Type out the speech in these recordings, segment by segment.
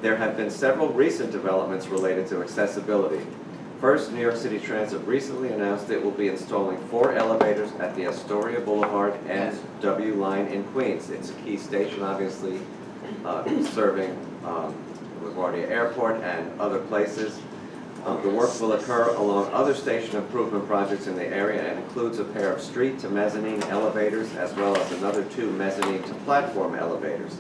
There have been several recent developments related to accessibility. First, New York City Transit recently announced it will be installing 4 elevators at the Astoria Boulevard NW line in Queens. It's a key station, obviously, serving LaGuardia Airport and other places. The work will occur along other station improvement projects in the area and includes a pair of street to mezzanine elevators as well as another 2 mezzanine to platform elevators.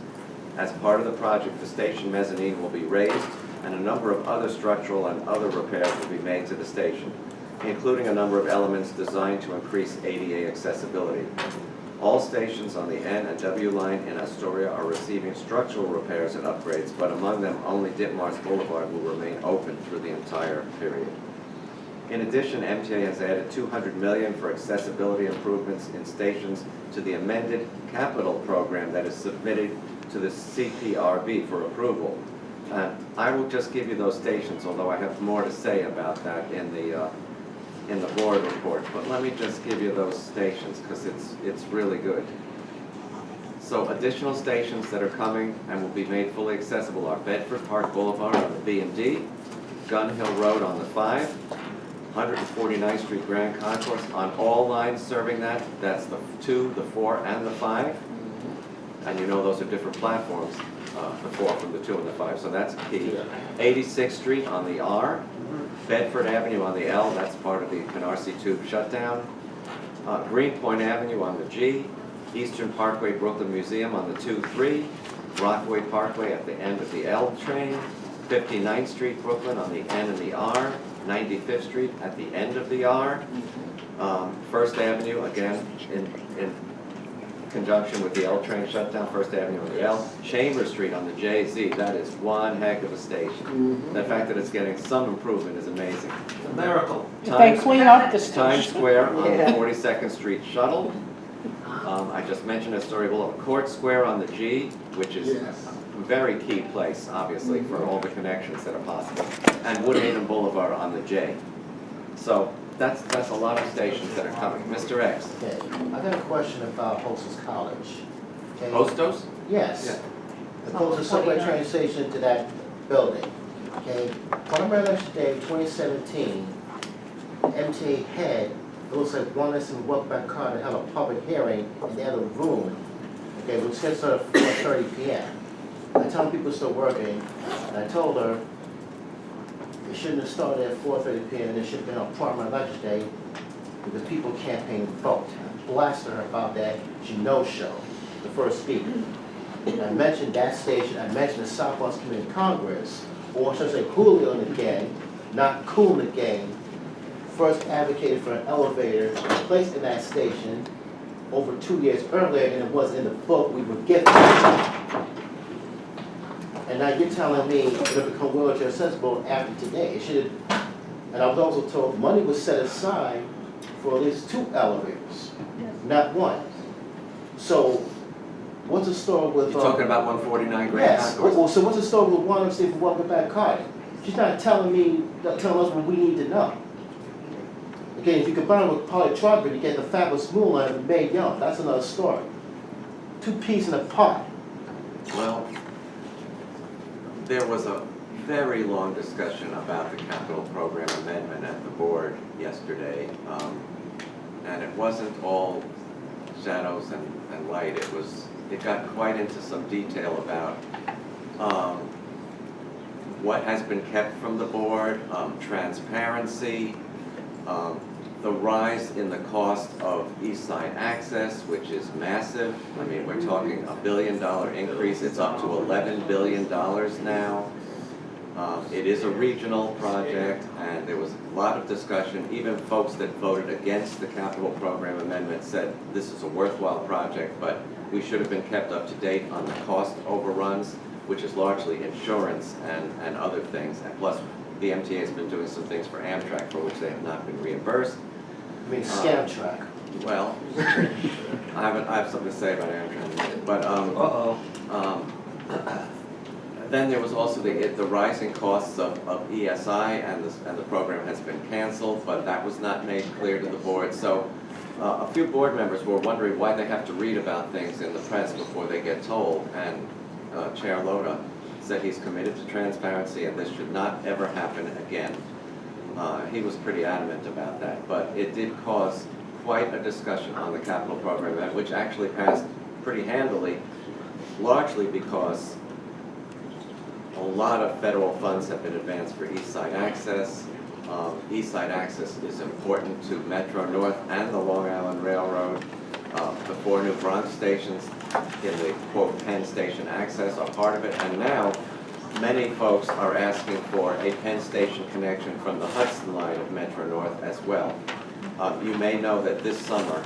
As part of the project, the station mezzanine will be raised and a number of other structural and other repairs will be made to the station, including a number of elements designed to increase ADA accessibility. All stations on the N and W line in Astoria are receiving structural repairs and upgrades, but among them only Ditmars Boulevard will remain open through the entire period. In addition, MTA has added $200 million for accessibility improvements in stations to the amended capital program that is submitted to the CPRB for approval. I will just give you those stations, although I have more to say about that in the board report. But let me just give you those stations because it's really good. So additional stations that are coming and will be made fully accessible are Bedford Park Boulevard on the B and D, Gun Hill Road on the 5, 149th Street Grand Concourse on all lines serving that. That's the 2, the 4, and the 5. And you know those are different platforms, the 4 from the 2 and the 5, so that's key. 86th Street on the R, Bedford Avenue on the L, that's part of the Canarsie Tube shutdown. Greenpoint Avenue on the G, Eastern Parkway Brooklyn Museum on the 2-3, Rockaway Parkway at the end of the L train, 59th Street Brooklyn on the N and the R, 95th Street at the end of the R, First Avenue again in conjunction with the L train shutdown, First Avenue on the L, Chambers Street on the JZ, that is one heck of a station. The fact that it's getting some improvement is amazing. It's a miracle. They clean up the station. Times Square on the 42nd Street shuttle. I just mentioned Astoria Boulevard. Court Square on the G, which is a very key place, obviously, for all the connections that are possible. And Woodhaven Boulevard on the J. So that's a lot of stations that are coming. Mr. X. Okay, I got a question about Hostos College. Okay. Hostos? Yes. Yeah. The closest subway train station to that building. Okay, Primary Election Day 2017, MTA had, it looks like Wallace and Welbeck Carter held a public hearing in the other room, okay, which started at 4:30 p.m. I told people still working, and I told her it shouldn't have started at 4:30 p.m. and it should have been on Primary Election Day because people campaign vote. I blasted her about that. She no-showed the first speaker. I mentioned that station. I mentioned the Southwest Community Congress, or should I say Hooligan again, not Cool again, first advocated for an elevator placed in that station over 2 years earlier, and it was in the book we were given. And now you're telling me it'll become wheelchair accessible after today. It should have, and I was also told money was set aside for at least 2 elevators, not 1. So what's the story with... You're talking about 149 Grand Yes. Concourse? Well, so what's the story with one state for Welcome Back Carter? She's not telling us what we need to know. Okay, if you combine it with polytropin, you get the fabulous moonlight of Mae Young. That's another story. 2 pieces in a pot. Well, there was a very long discussion about the capital program amendment at the board yesterday, and it wasn't all shadows and light. It got quite into some detail about what has been kept from the board, transparency, the rise in the cost of East Side access, which is massive. I mean, we're talking $1 billion increase. It's up to $11 billion now. It is a regional project, and there was a lot of discussion. Even folks that voted against the capital program amendment said this is a worthwhile project, but we should have been kept up to date on the cost overruns, which is largely insurance and other things. And plus, the MTA has been doing some things for Amtrak for which they have not been reimbursed. I mean, scam track. Well, I have something to say about Amtrak, but then there was also the rising costs of ESI, and the program has been canceled, but that was not made clear to the board. So a few board members were wondering why they have to read about things in the press before they get told, and Chair Loda said he's committed to transparency and this should not ever happen again. He was pretty adamant about that, but it did cause quite a discussion on the capital program, which actually passed pretty handily, largely because a lot of federal funds have been advanced for East Side Access. East Side Access is important to Metro North and the Long Island Railroad. The 4 New Bronx stations in the quote Penn Station access are part of it, and now many folks are asking for a Penn Station connection from the Hudson line of Metro North as well. You may know that this summer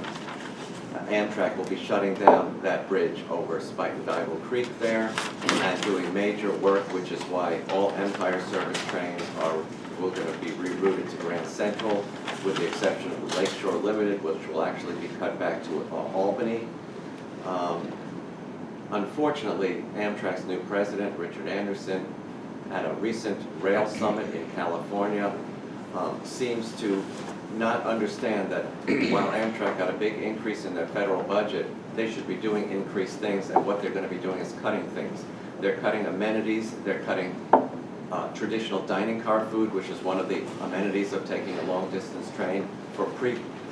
Amtrak will be shutting down that bridge over Spike and Dybel Creek there and doing major work, which is why all Empire Service trains are going to be rerouted to Grand Central, with the exception of the Lakeshore Limited, which will actually be cut back to Albany. Unfortunately, Amtrak's new president, Richard Anderson, at a recent rail summit in California, seems to not understand that while Amtrak got a big increase in their federal budget, they should be doing increased things, and what they're going to be doing is cutting things. They're cutting amenities, they're cutting traditional dining car food, which is one of the amenities of taking a long-distance train, for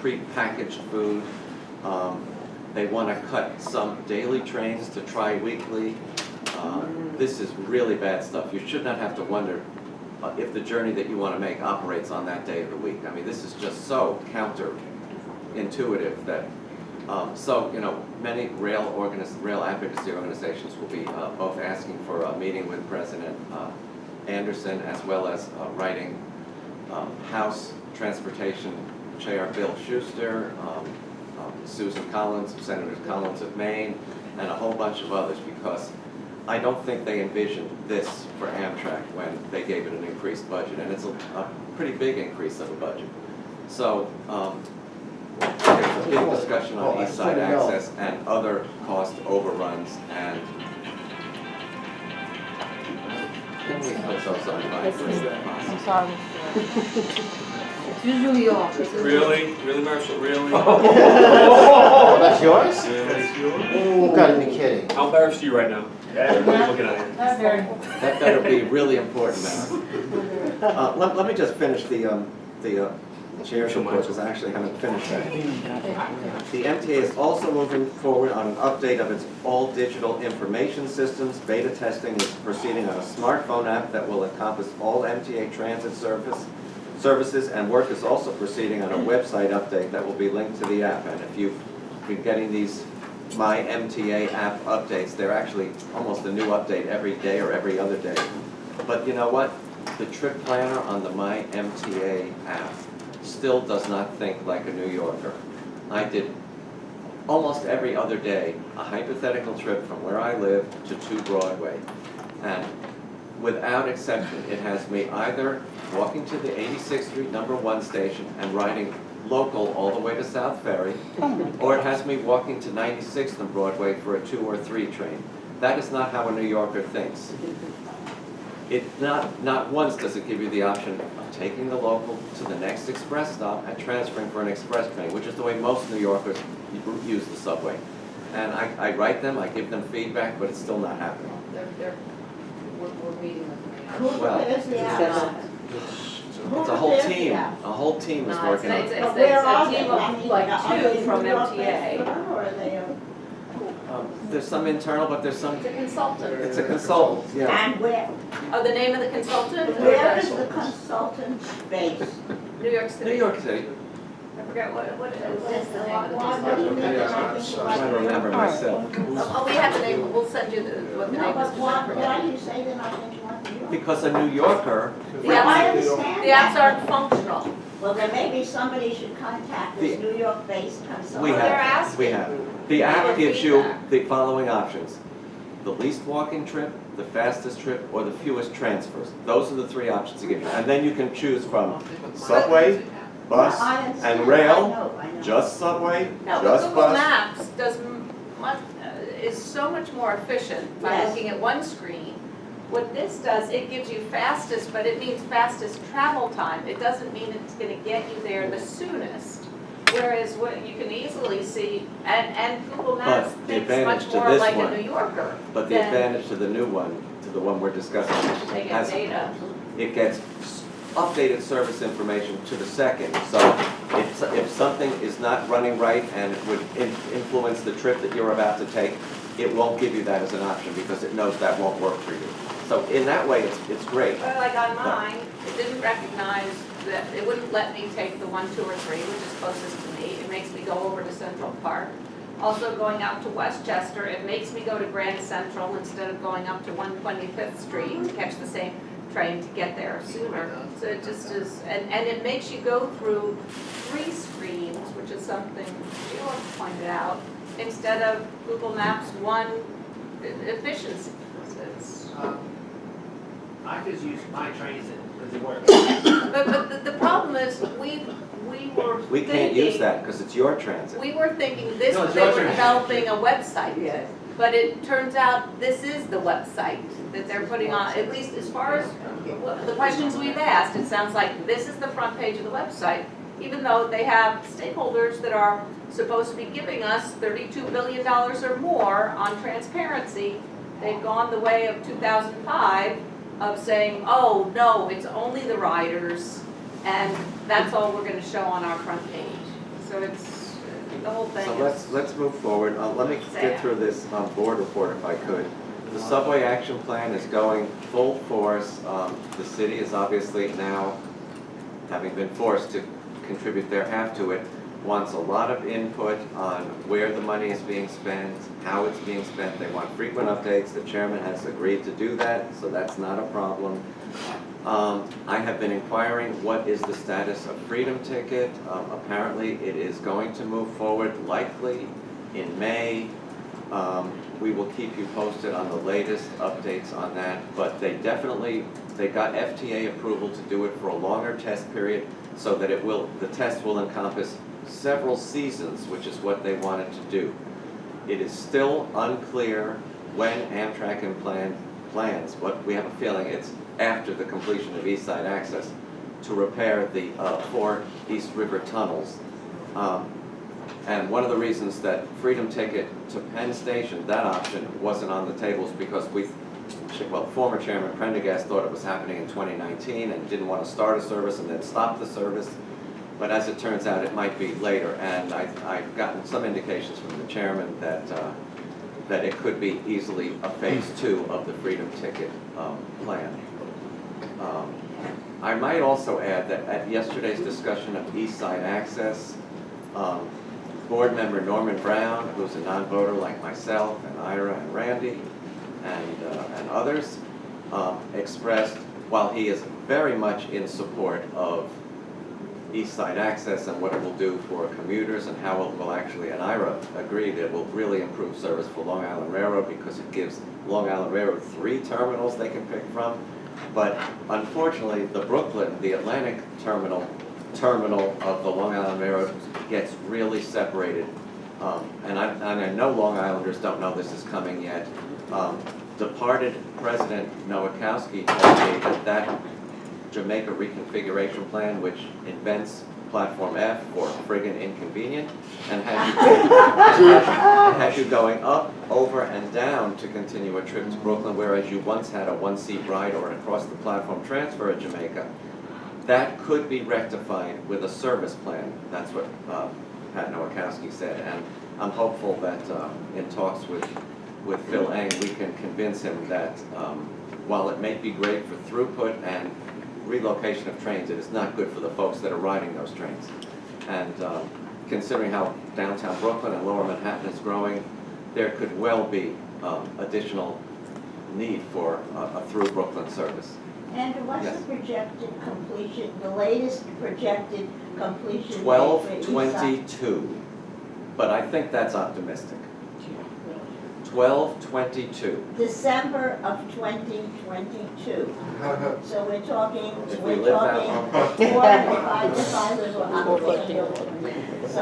pre-packaged food. They want to cut some daily trains to tri-weekly. This is really bad stuff. You should not have to wonder if the journey that you want to make operates on that day of the week. I mean, this is just so counterintuitive that, so, you know, many rail advocacy organizations will be both asking for a meeting with President Anderson, as well as writing House Transportation Chair Bill Schuster, Susan Collins, Senator Collins of Maine, and a whole bunch of others, because I don't think they envisioned this for Amtrak when they gave it an increased budget, and it's a pretty big increase of a budget. So there's a big discussion on East Side Access and other cost overruns, and can we put those on my list? I'm sorry. It's usually off. Really? Really, Marshall? Really? Oh, that's yours? Really? You gotta be kidding. How embarrassed are you right now? Everybody's looking at you. That's very. That better be really important now. Let me just finish the chair's report, because I actually haven't finished that. The MTA is also moving forward on an update of its all-digital information systems. Beta testing is proceeding on a smartphone app that will encompass all MTA transit services, and work is also proceeding on a website update that will be linked to the app. And if you've been getting these My MTA app updates, they're actually almost a new update every day or every other day. But you know what? The trip planner on the My MTA app still does not think like a New Yorker. I did almost every other day a hypothetical trip from where I live to Broadway. And without exception, it has me either walking to the 86th Street number 1 station and riding local all the way to South Ferry, or it has me walking to 96th and Broadway for a 2 or 3 train. That is not how a New Yorker thinks. It not once does it give you the option of taking the local to the next express stop and transferring for an express train, which is the way most New Yorkers use the subway. And I write them, I give them feedback, but it's still not happening. We're meeting with them. Well, it's a whole team. A whole team is working on it. It's a team of like 2 from MTA. There's some internal, but there's some. It's a consultant. It's a consultant, yeah. And where, Oh, the name of the consultant? where is the consultant based? New York City. New York City. I forget what it is. What do you mean? I'm trying to remember myself. Oh, we have the name, we'll send you what the No, name but is. why do you say they're not going to want to use? Because a New Yorker, The Well, I apps, understand the apps that. aren't functional. Well, then maybe somebody should contact this New York-based consultant. we they're have, asking. we have. The app gives you the following options: the least walking trip, the fastest trip, or the fewest transfers. Those are the 3 options it gives you. And then you can choose from subway, bus, I understand. and rail, I know. just subway, Now, just Google bus. Maps is so much more efficient by Yes. looking at one screen. What this does, it gives you fastest, but it means fastest travel time. It doesn't mean it's gonna get you there the soonest. Whereas what you can easily see, and Google Maps But the thinks advantage much to more this like one- a New Yorker. But the than- advantage to the new one, to the one we're discussing, They get has, data. it gets updated service information to the second. So if something is not running right and it would influence the trip that you're about to take, it won't give you that as an option because it knows that won't work for you. So in that way, it's great. But like on mine, it didn't recognize that, it wouldn't let me take the 1, 2, or 3, which is closest to me. It makes me go over to Central Park. Also going out to Westchester, it makes me go to Grand Central instead of going up to 125th Street to catch the same train to get there sooner. So it just is, and it makes you go through 3 screens, which is something Sheila pointed out, instead of Google Maps 1 efficiency. So it's- I just use my trains because it works. But the problem is, we were We can't use thinking, that because it's your transit. we were thinking this, No, it's they your were turn. developing a website. But it turns out this is the website that they're putting on, at least as far as the questions we've asked, it sounds like this is the front page of the website, even though they have stakeholders that are supposed to be giving us $32 billion or more on transparency. They've gone the way of 2005 of saying, oh, no, it's only the riders, and that's all we're gonna show on our front page. So it's, the whole thing So is. let's move forward. Let me get through this board report if I could. The subway action plan is going full force. The city is obviously now, having been forced to contribute their half to it, wants a lot of input on where the money is being spent, how it's being spent. They want frequent updates. The chairman has agreed to do that, so that's not a problem. I have been inquiring what is the status of Freedom Ticket. Apparently it is going to move forward likely in May. We will keep you posted on the latest updates on that, but they got FTA approval to do it for a longer test period so that the test will encompass several seasons, which is what they wanted to do. It is still unclear when Amtrak plans, but we have a feeling it's after the completion of East Side Access, to repair the 4 East River tunnels. And one of the reasons that Freedom Ticket to Penn Station, that option, wasn't on the table is because former Chairman Prendergast thought it was happening in 2019 and didn't want to start a service and then stop the service. But as it turns out, it might be later, and I've gotten some indications from the chairman that it could be easily a phase 2 of the Freedom Ticket plan. I might also add that at yesterday's discussion of East Side Access, board member Norman Brown, who's a non-voter like myself and Ira and Randy and others, expressed, while he is very much in support of East Side Access and what it will do for commuters and how it will actually, and Ira agreed, it will really improve service for Long Island Railroad because it gives Long Island Railroad 3 terminals they can pick from. But unfortunately, the Atlantic terminal of the Long Island Railroad gets really separated. And I know Long Islanders don't know this is coming yet. Departed President NYCTRC told me that Jamaica reconfiguration plan, which invents Platform F for friggin' inconvenient, and has you going up, over, and down to continue a trip to Brooklyn, whereas you once had a 1-seat ride or an across-the-platform transfer at Jamaica. That could be rectified with a service plan. That's what Pat NYCTRC said, and I'm hopeful that in talks with Phil Eng, we can convince him that while it may be great for throughput and relocation of trains, it is not good for the folks that are riding those trains. And considering how downtown Brooklyn and lower Manhattan is growing, there could well be additional need for a through Brooklyn service. And what's Yes. the projected completion, the latest projected completion date for East Side? 12/22, but I think that's optimistic. 12/22. December of 2022. So we're talking, If we we're live that talking long. 4 and 5 live, I'm going. So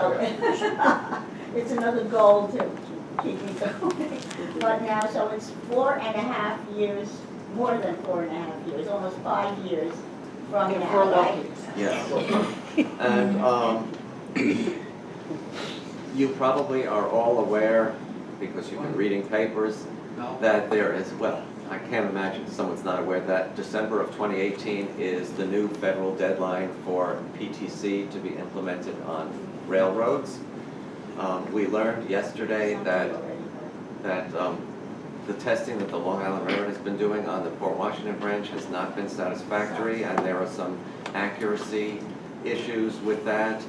it's another goal to keep me going. But now, so it's 4.5 years, more than 4.5 years, almost 5 years from now, right? Yes. And you probably are all aware, because you've been reading papers, No. that there is, well, I can't imagine someone's not aware that December of 2018 is the new federal deadline for PTC to be implemented on railroads. We learned yesterday that the testing that the Long Island Railroad has been doing on the Port Washington branch has not been satisfactory, and there are some accuracy issues with that.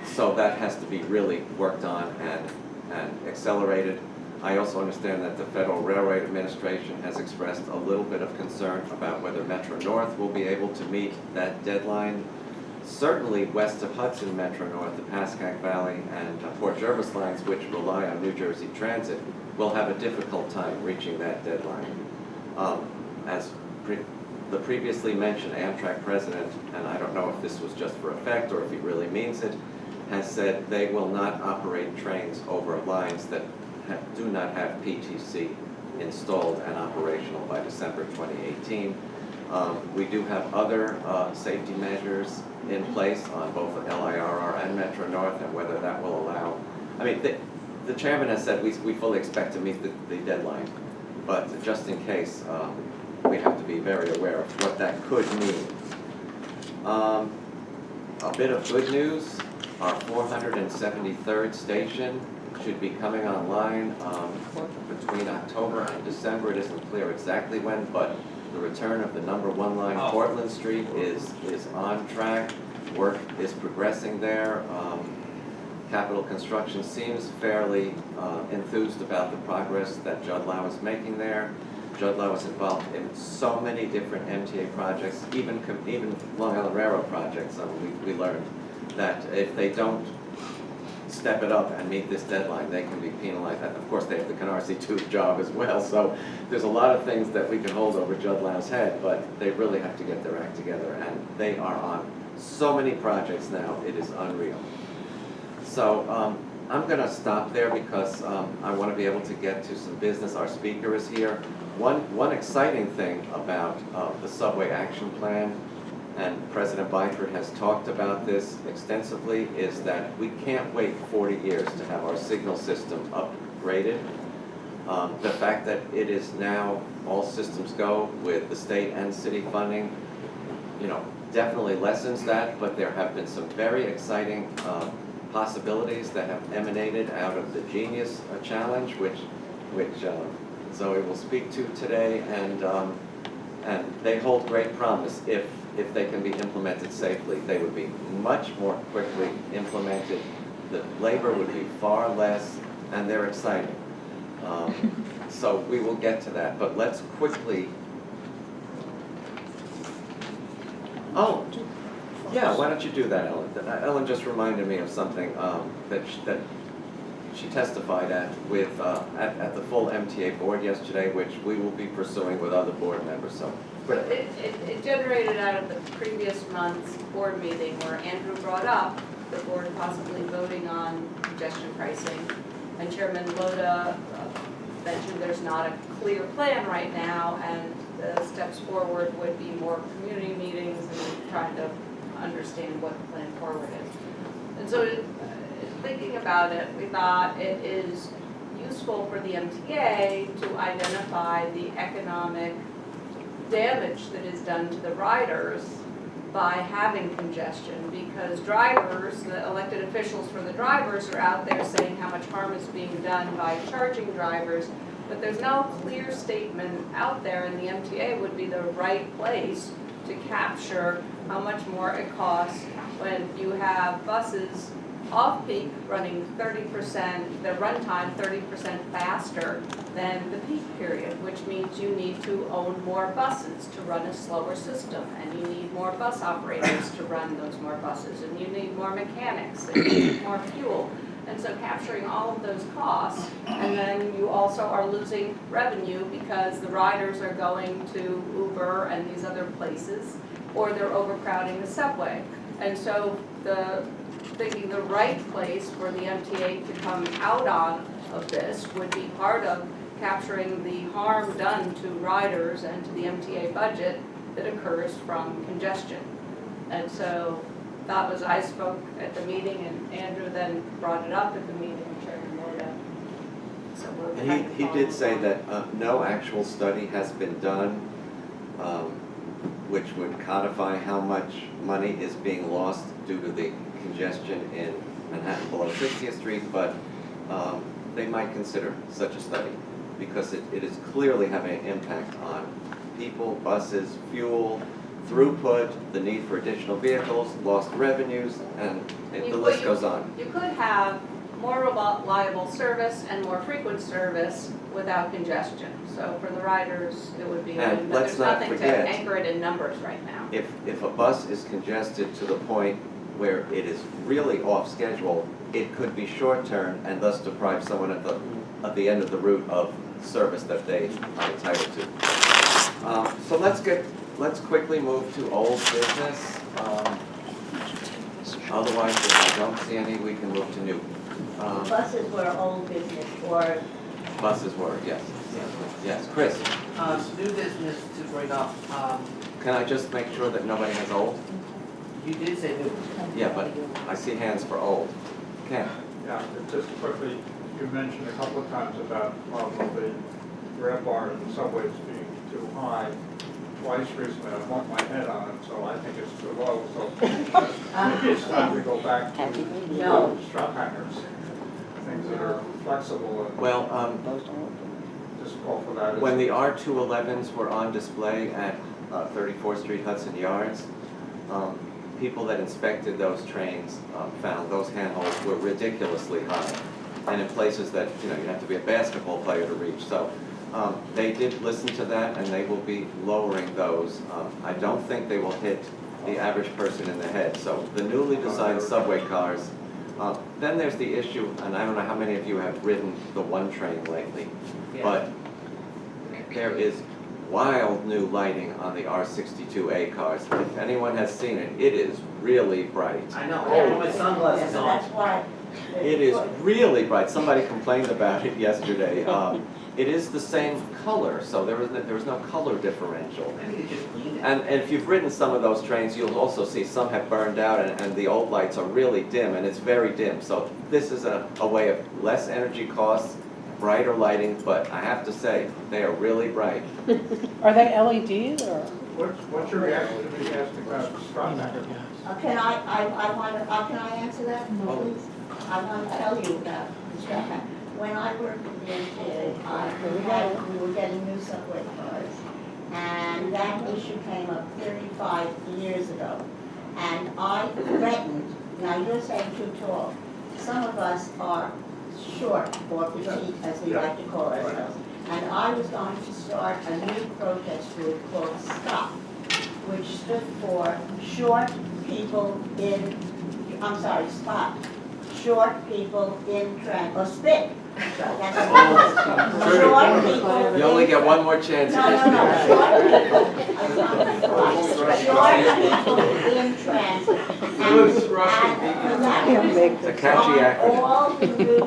So that has to be really worked on and accelerated. I also understand that the Federal Railroad Administration has expressed a little bit of concern about whether Metro North will be able to meet that deadline. Certainly west of Hudson Metro North, the Pascack Valley and Port Jervis lines, which rely on New Jersey Transit, will have a difficult time reaching that deadline. The previously mentioned Amtrak president, and I don't know if this was just for effect or if he really means it, has said they will not operate trains over lines that do not have PTC installed and operational by December 2018. We do have other safety measures in place on both the LIRR and Metro North, and whether that will allow, I mean, the chairman has said we fully expect to meet the deadline, but just in case, we have to be very aware of what that could mean. A bit of good news, our 473rd station should be coming online between October and December. It isn't clear exactly when, but the return of the #1 line Portland Street is on track. Work is progressing there. Capital Construction seems fairly enthused about the progress that Judd Lau is making there. Judd Lau is involved in so many different MTA projects, even Long Island Railroad projects. We learned that if they don't step it up and meet this deadline, they can be penalized. And of course, they have the Canarsie 2 job as well. So there's a lot of things that we can hold over Judd Lau's head, but they really have to get their act together. And they are on so many projects now, it is unreal. So I'm going to stop there because I want to be able to get to some business. Our speaker is here. One exciting thing about the Subway Action Plan, and President Byford has talked about this extensively, is that we can't wait 40 years to have our signal system upgraded. The fact that it is now all systems go with the state and city funding, definitely lessens that, but there have been some very exciting possibilities that have emanated out of the Genius Challenge, which Zoe will speak to today, and they hold great promise if they can be implemented safely. They would be much more quickly implemented. The labor would be far less, and they're exciting. So we will get to that, but let's quickly. Oh, yeah, why don't you do that, Ellen? Ellen just reminded me of something that she testified at the full MTA board yesterday, which we will be pursuing with other board members. So it generated out of the previous month's board meeting where Andrew brought up the board possibly voting on congestion pricing, and Chairman Loda mentioned there's not a clear plan right now, and the steps forward would be more community meetings and trying to understand what the plan forward is. And so thinking about it, we thought it is useful for the MTA to identify the economic damage that is done to the riders by having congestion, because drivers, the elected officials for the drivers, are out there saying how much harm is being done by charging drivers, but there's no clear statement out there, and the MTA would be the right place to capture how much more it costs when you have buses off-peak running 30%, their runtime 30% faster than the peak period, which means you need to own more buses to run a slower system, and you need more bus operators to run those more buses, and you need more mechanics, and you need more fuel. And so capturing all of those costs, and then you also are losing revenue because the riders are going to Uber and these other places, or they're overcrowding the subway. And so thinking the right place for the MTA to come out of this would be part of capturing the harm done to riders and to the MTA budget that occurs from congestion. And so that was, I spoke at the meeting, and Andrew then brought it up at the meeting, Chairman Moda. So we're And kind of he did say following that no actual study has been done, which would codify how much money is being lost due to the congestion in Manhattan below 60th Street, but they might consider such a study because it is clearly having an impact on people, buses, fuel, throughput, the need for additional vehicles, lost revenues, and the list goes on. You could have more reliable service and more frequent service without congestion. So for the riders, it would be, And but let's there's not nothing to forget- anchor it in numbers right now. If a bus is congested to the point where it is really off schedule, it could be short-term and thus deprive someone at the end of the route of service that they are entitled to. So let's quickly move to old business. Otherwise, if I don't see any, we can move to new. Buses were old business, or Buses were, yes. Yes, Chris, New business to bring up, can I just make sure that nobody has old? you did say new. Yeah, but I see hands for old. Ken? Yeah, just quickly, you mentioned a couple of times about the red bar in the subways being too high. Twice recently, I bumped my head on it, so I think it's too low, so maybe it's time to go back to No. strap hangers, things that are flexible and Well, just call for that. when the R211s were on display at 34th Street Hudson Yards, people that inspected those trains found those handholds were ridiculously high, and in places that, you have to be a basketball player to reach. So they did listen to that, and they will be lowering those. I don't think they will hit the average person in the head. So the newly designed subway cars. Then there's the issue, and I don't know how many of you have ridden the one train lately, but there is wild new lighting on the R62A cars. If anyone has seen it, it is really bright. I know, I have my sunglasses so on. that's why. It is really bright. Somebody complained about it yesterday. It is the same color, so there was no color differential. Maybe they just cleaned it. And if you've ridden some of those trains, you'll also see some have burned out, and the old lights are really dim, and it's very dim. So this is a way of less energy costs, brighter lighting, but I have to say, they are really bright. Are they LEDs or? What's your reaction to me asking about the strap hanger? Can can I answer that, please? I want to tell you about the strap hanger. When I worked at the MTA, we were getting new subway cars, and that issue came up 35 years ago. And I threatened, now you're saying too tall, some of us are short or petite, as we like to call ourselves. And I was going to start a new protest group called STOP, which stood for Short People in, SPOT, Short People in or SPIT. That's what it was. Short people. You only get one more chance. No, short people in transit. It's a catchy acronym. On all the new,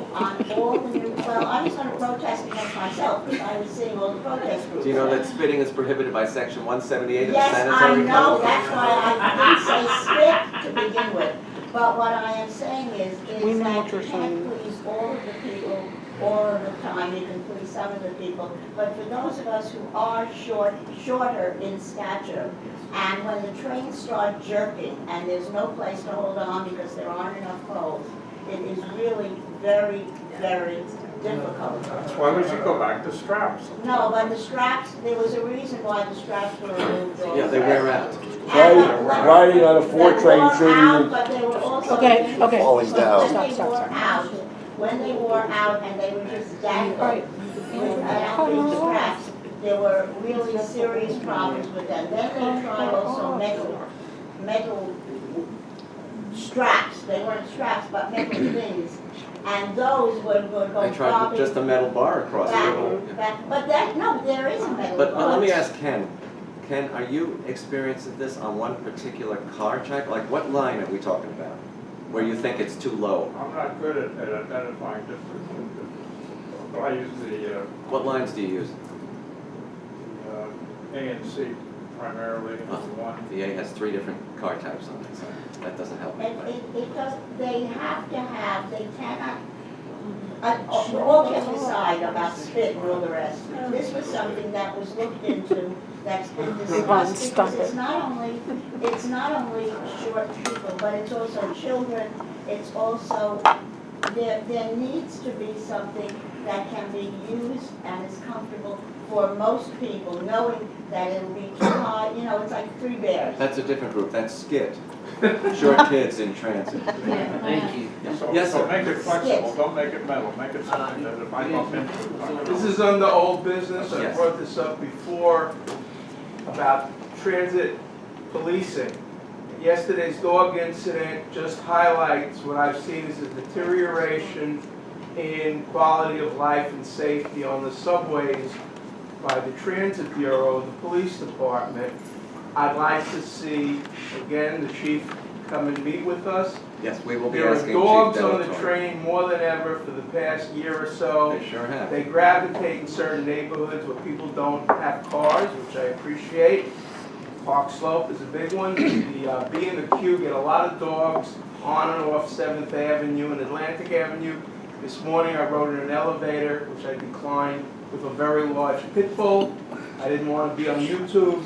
well, I was gonna protest against myself, because I was seeing all the protest groups. Do you know that spitting is prohibited by section 178 of the Yes, I sanitary know, code? that's why I didn't say spit to begin with. But what I am saying is We know that what you you're can't saying. please all of the people all of the time, you can please some of the people. But for those of us who are shorter in stature, and when the trains start jerking and there's no place to hold on because there aren't enough poles, it is really very, very difficult. That's why we should go back to straps. No, but the straps, there was a reason why the straps were removed also. Yeah, they wear out. Riding on a 4 train shouldn't But they were also. Okay. Falling down. When they wore out and they were just dangled Right. without these straps, there were really serious problems with them. Then they tried also metal straps, they weren't straps, but metal things. And those would go They tried bobbing just a metal bar across the middle. back. But that, no, there is a metal But bar. let me ask Ken. Ken, are you experiencing this on one particular car type? Like what line are we talking about? Where you think it's too low? I'm not good at identifying different, but I use the What lines do you use? A and C primarily, one. The A has 3 different car types on it, so that doesn't help anybody. It does, they have to have, they cannot, all kidding aside about spit and all the rest, this was something that was looked into, that's been discussed, because it's not only short people, but it's also children, it's also, there needs to be something that can be used and is comfortable for most people, knowing that it'll be too high, it's like Three Bears. That's a different group, that's SKIT, short kids in transit. Thank you. Yes, So sir. make it flexible, don't make it metal, make it something that if I bump into. This is under old business, I Yes. brought this up before about transit policing. Yesterday's dog incident just highlights what I've seen as a deterioration in quality of life and safety on the subways by the Transit Bureau, the police department. I'd like to see, again, the chief come and meet with us. Yes, we will be There are asking Chief dogs on the Delatorre. train more than ever for the past year or so. They sure have. They gravitate in certain neighborhoods where people don't have cars, which I appreciate. Park Slope is a big one. The B and the Q get a lot of dogs on and off 7th Avenue and Atlantic Avenue. This morning I rode in an elevator, which I declined, with a very large pit bull. I didn't want to be on YouTube.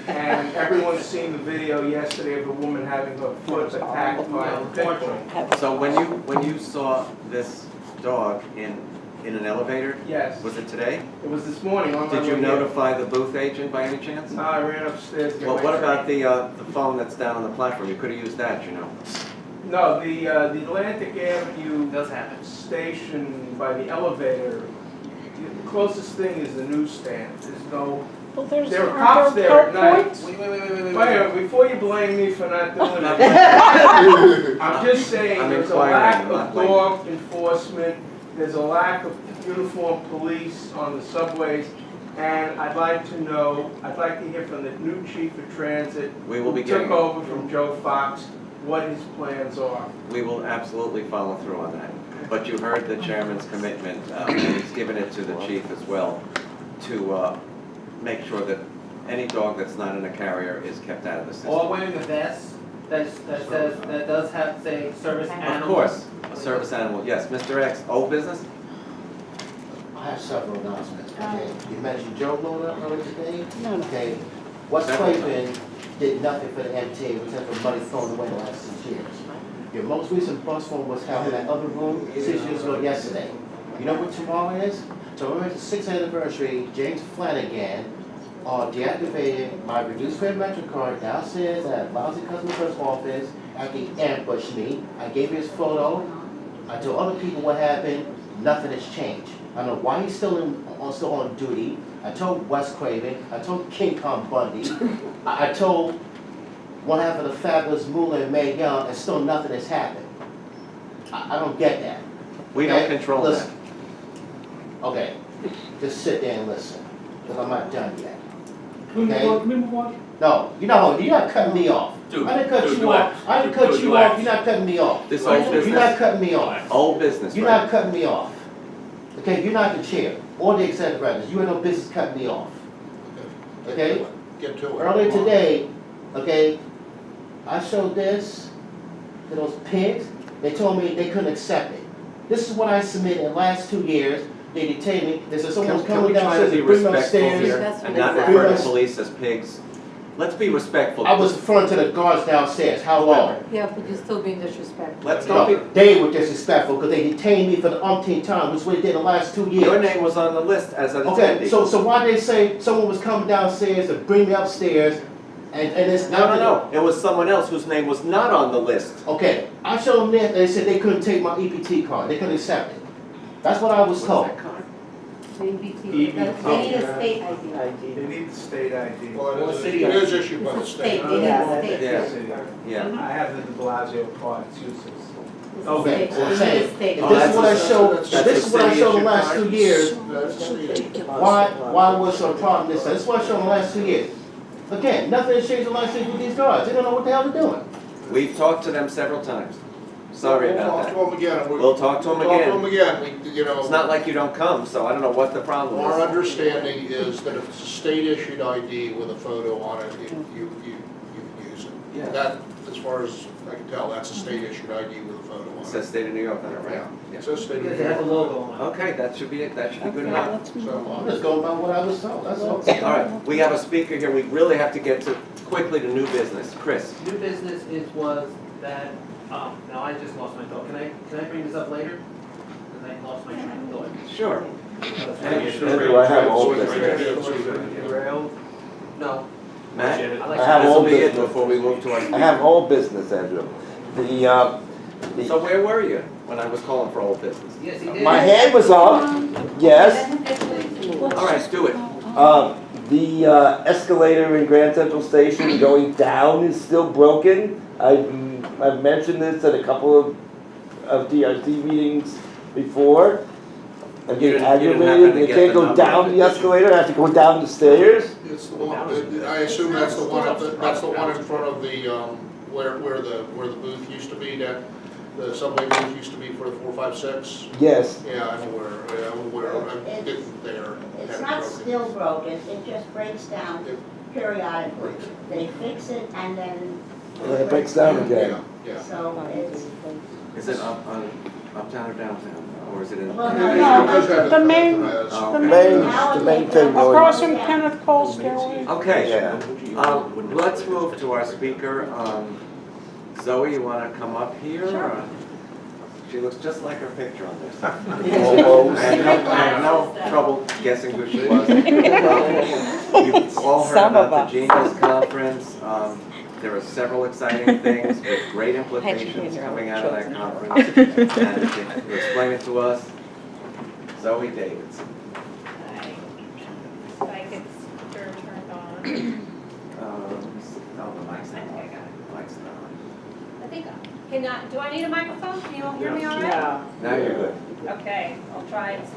And everyone's seen the video yesterday of a woman having her foot attacked by a pit bull. So when you saw this dog in an elevator, Yes, was it today? it was this morning on my Did you way here. notify the booth agent by any chance? No, I ran upstairs to get Well, my what train. about the phone that's down on the platform? You could have used that, you know. No, the Atlantic Avenue Does happen. station by the elevator, the closest thing is the newsstand. There's no, Well, there's, there are aren't cops there there at park night. points? Wait. Wait a minute, before you blame me for not doing it, I'm just saying, I'm there's a inquiring, lack I'm not of blaming. dog enforcement, there's a lack of uniformed police on the subways, and I'd like to hear from the new chief of transit, We will be who took getting, over from Joe Fox, what his plans are. we will absolutely follow through on that. But you heard the chairman's commitment, and he's given it to the chief as well, to make sure that any dog that's not in a carrier is kept out of the system. All wearing a vest that says, that does have, say, service Of animal. course, a service animal, yes. Mr. X, old business? I have several announcements, okay? You mentioned Joe Luna earlier today, No, no. okay? West Several Craven did nothing for the MTA, except for money thrown away the last 6 years. Your most recent bus one was held in that other room 6 years ago yesterday. You know what tomorrow is? Tomorrow is the 6th anniversary, James Flanagan deactivated my reduced fare MetroCard downstairs at lousy customer service office after he ambushed me. I gave you his photo. I told other people what happened. Nothing has changed. I don't know why he's still on duty. I told Wes Craven. I told King Kong Bundy. I told one half of the fabulous Moolah and Mae Young, and still nothing has happened. I don't get that. We don't Okay? control that. Listen. Okay, just sit there and listen, because I'm not done yet. Okay? No, you're not cutting me off. Dude, I didn't cut dude, you relax. off. I didn't Dude, cut you relax. off. You're not cutting me off. This old You're not business, cutting me off. old business, You're right? not cutting me off. Okay, you're not the chair or the executive director. You have no business cutting me off. Okay? Get to it. Earlier today, okay, I showed this to those pigs. They told me they couldn't accept it. This is what I submitted in the last 2 years. They detained me. They said someone's Can coming we try to downstairs be to bring me respectful upstairs. here That's and what not they refer to said. police as pigs? Let's be respectful. I was in front of the guards downstairs. How long? Yeah, but you're still being disrespectful. Let's don't No, they were disrespectful because they detained me for the umpteenth time, which is what they did the last 2 years. Your name was on the list as an Okay, attendee. so why they say someone was coming downstairs to bring me upstairs and it's nothing? No. It was someone else whose name was not on the list. Okay, I showed them this, and they said they couldn't take my EPT card, they couldn't accept it. That's what I was What's told. that card? EBT. They need a state ID. They need the state ID. Well, city it is issued by the It's a state, state. they need a state. Yeah. City. Yeah. I have the de Blasio card, it's useless. It's a Okay, state, so I'm they need saying, a state. if Oh, this that's is what I a- showed, that's if this is what I city showed the issue last card? 2 years, That's state. why was there a problem this time? This is what I showed the last 2 years. Again, nothing has changed the last 2 years with these guards, they don't know what the hell they're doing. We've talked to them several times. Sorry about that. We'll talk to them again. We'll talk to them again. We'll talk to them again. We, you know. It's not like you don't come, so I don't know what the problem Our is. understanding is that if it's a state-issued ID with a photo on it, you use it. Yeah. That, as far as I can tell, that's a state-issued ID with a photo It on it. says State of New York on it, right? Yeah, it says state of Because New it has a York. logo on it. Okay, that should be it, that should be good enough. So, I'm just going by what I was told, that's all. All right, we have a speaker here, we really have to get to, quickly to new business. Chris? New business was that, now I just lost my thought. Can I bring this up later? Because I lost my train of thought. Sure. Andrew, I have old business. Derailed? No. Matt? I like I have This will old be it business. before we move to our. I have old business, Andrew. So where were you when I was calling for old business? Yes, he did. My hand was up, yes. All right, do it. The escalator in Grand Central Station going down is still broken. I've mentioned this at a couple of DRC meetings before. I'm You getting didn't happen to aggravated, they get can't the go number down of the it? escalator, I have to go down the stairs. it's the one, I assume that's the one, that's the one in front of the, where the booth used to be, that, the subway booth used to be for the 456. Yes, Yeah, I'm aware, I didn't there. It's Had it not broken. still broken, it just breaks down Yep. periodically. They fix it and then. and then it breaks down again. Yeah, So it's, Is it uptown or downtown, or is it in? Well, no, the main- Oh, The okay. main thing going. Across from Kenneth Cole Stairway. Okay, Yeah. let's move to our speaker. Zoe, you wanna come up here? Sure. She looks just like her picture on this. Almost. I had no trouble guessing who she was. You've all heard Some of about the us. Genius Conference. There are several exciting things with great implications coming out of that conference. And to explain it to us, Zoe Davidson. If I get speaker turned on. Oh, the mic's not Okay, I on. got it. Mic's not on. I think, do I need a microphone? Can you all hear me all right? Now you're good. Okay, I'll try and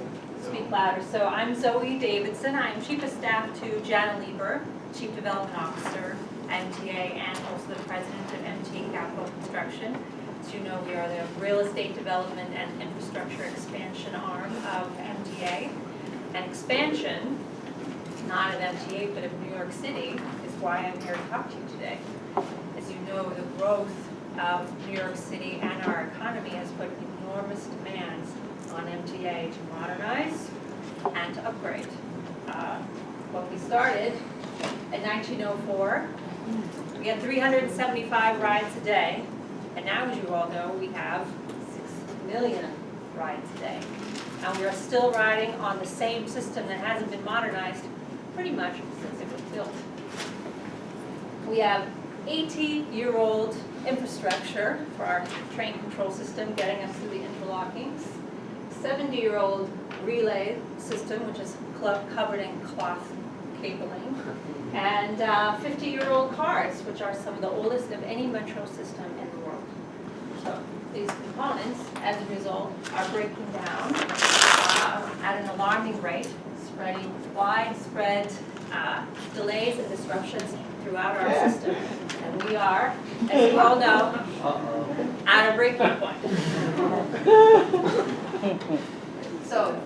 speak louder. So I'm Zoe Davidson. I'm Chief of Staff to Jana Lieber, Chief Development Officer, MTA, and also the President of MTA Capital Construction. As you know, we are the real estate development and infrastructure expansion arm of MTA. And expansion, not of MTA, but of New York City, is why I'm here to talk to you today. As you know, the growth of New York City and our economy has put enormous demands on MTA to modernize and to upgrade. When we started in 1904, we had 375 rides a day, and now, as you all know, we have 6 million rides a day. And we are still riding on the same system that hasn't been modernized pretty much since it was built. We have 80-year-old infrastructure for our train control system getting us through the interlockings, 70-year-old relay system, which is covered in cloth cabling, and 50-year-old cars, which are some of the oldest of any metro system in the world. So these components, as a result, are breaking down at an alarming rate, spreading widespread delays and disruptions throughout our system. And we are, as you all know, at a breaking point. So